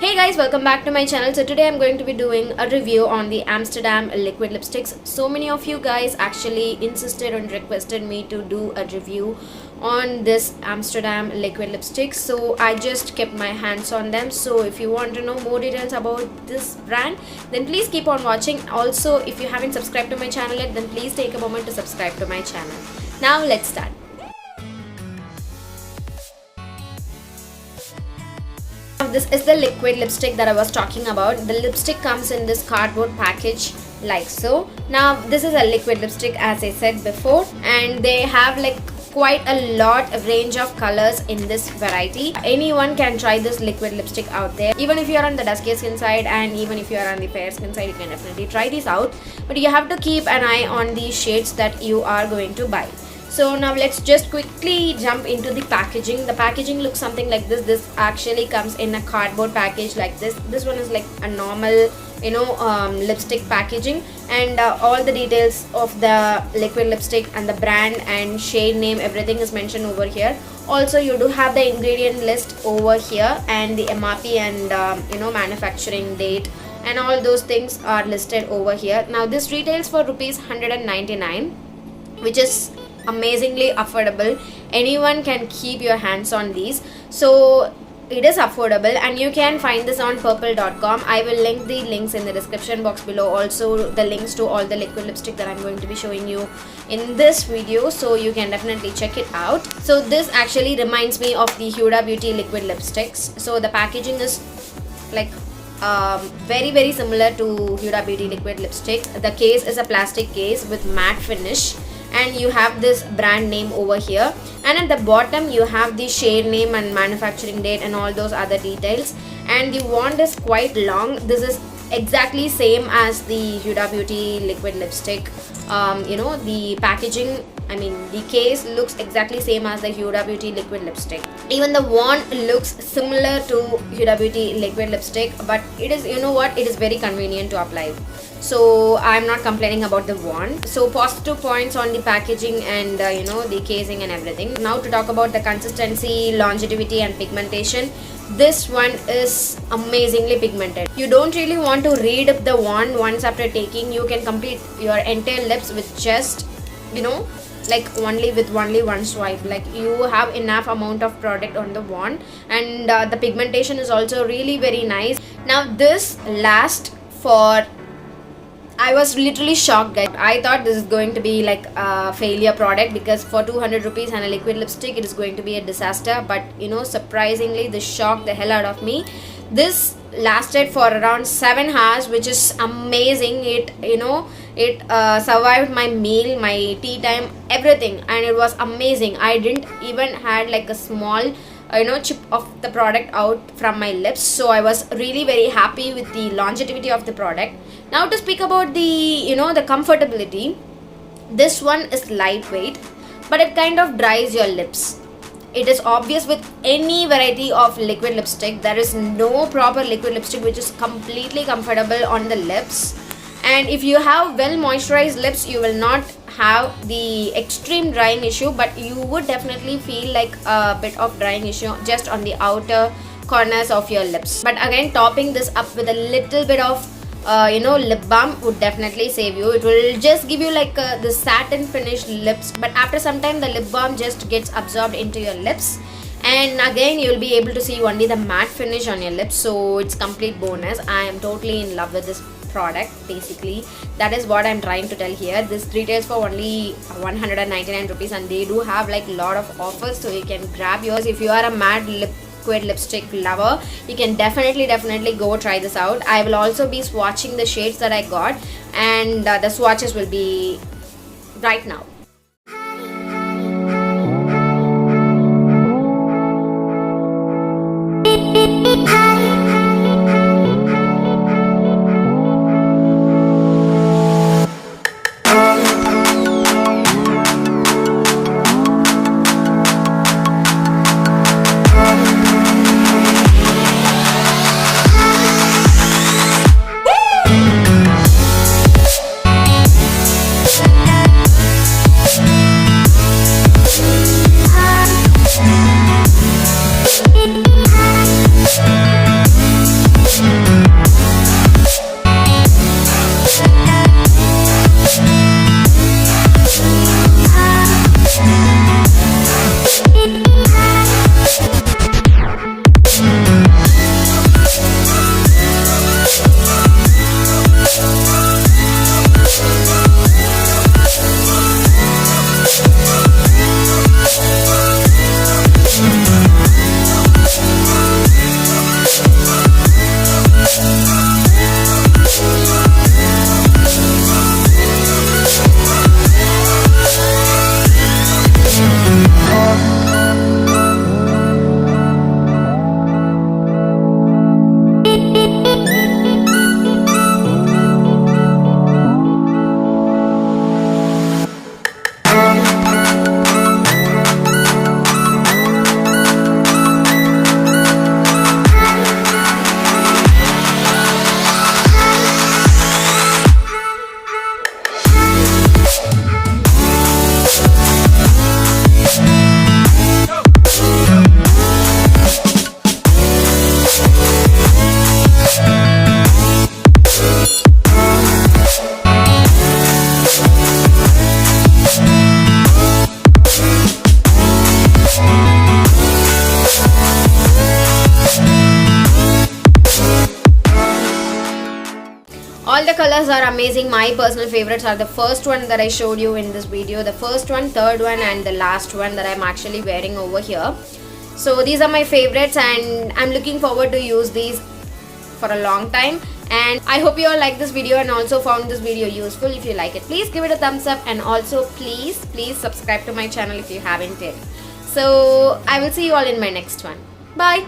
Hey guys, welcome back to my channel. So today I'm going to be doing a review on the Amsterdam liquid lipsticks. So many of you guys actually insisted and requested me to do a review on this Amsterdam liquid lipsticks, so I just kept my hands on them. So if you want to know more details about this brand, then please keep on watching. Also, if you haven't subscribed to my channel yet, then please take a moment to subscribe to my channel. Now let's start. This is the liquid lipstick that I was talking about. The lipstick comes in this cardboard package like so. Now this is a liquid lipstick, as I said before, and they have like quite a lot of range of colors in this variety. Anyone can try this liquid lipstick out there. Even if you are on the dusky skin side and even if you are on the fair skin side, you can definitely try this out. But you have to keep an eye on the shades that you are going to buy. So now let's just quickly jump into the packaging. The packaging looks something like this. This actually comes in a cardboard package like this. This one is like a normal, lipstick packaging, and all the details of the liquid lipstick and the brand and shade name, everything is mentioned over here. Also, you do have the ingredient list over here, and the MRP and manufacturing date and all those things are listed over here. Now this retails for rupees 199, which is amazingly affordable. Anyone can keep your hands on these, so it is affordable, and you can find this on purple.com. I will link the links in the description box below, also the links to all the liquid lipstick that I'm going to be showing you in this video, so you can definitely check it out. So this actually reminds me of the Huda Beauty liquid lipsticks. So the packaging is like very similar to Huda Beauty liquid lipstick. The case is a plastic case with matte finish, and you have this brand name over here, and at the bottom you have the shade name and manufacturing date and all those other details. And the wand is quite long. This is exactly same as the Huda Beauty liquid lipstick. The packaging, the case looks exactly same as the Huda Beauty liquid lipstick. Even the wand looks similar to Huda Beauty liquid lipstick, but it is, it is very convenient to apply. So I'm not complaining about the wand. So positive points on the packaging and the casing and everything. Now to talk about the consistency, longevity and pigmentation. This one is amazingly pigmented. You don't really want to read up the wand once after taking. You can complete your entire lips with just only one swipe. Like, you have enough amount of product on the wand, and the pigmentation is also really very nice. Now this lasts for, I was literally shocked, guys. I thought this is going to be like a failure product, because for 200 rupees and a liquid lipstick, it is going to be a disaster. But surprisingly, this shocked the hell out of me. This lasted for around 7 hours, which is amazing. It survived my meal, my tea time, everything, and it was amazing. I didn't even had like a small chip of the product out from my lips. So I was really very happy with the longevity of the product. Now to speak about the the comfortability, this one is lightweight, but it kind of dries your lips. It is obvious with any variety of liquid lipstick. There is no proper liquid lipstick which is completely comfortable on the lips. And if you have well moisturized lips, you will not have the extreme drying issue, but you would definitely feel like a bit of drying issue just on the outer corners of your lips. But again, topping this up with a little bit of lip balm would definitely save you. It will just give you like the satin finished lips, but after some time the lip balm just gets absorbed into your lips, and again you'll be able to see only the matte finish on your lips. So it's complete bonus. I am totally in love with this product. Basically, that is what I'm trying to tell here. This retails for only 199 rupees, and they do have like a lot of offers, so you can grab yours. If you are a matte liquid lipstick lover, you can definitely go try this out. I will also be swatching the shades that I got, and the swatches will be right now. All the colors are amazing. My personal favorites are the first one that I showed you in this video, the first one, third one, and the last one that I'm actually wearing over here. So these are my favorites, and I'm looking forward to use these for a long time. And I hope you all like this video and also found this video useful. If you like it, please give it a thumbs up, and also please subscribe to my channel if you haven't yet. So I will see you all in my next one. Bye.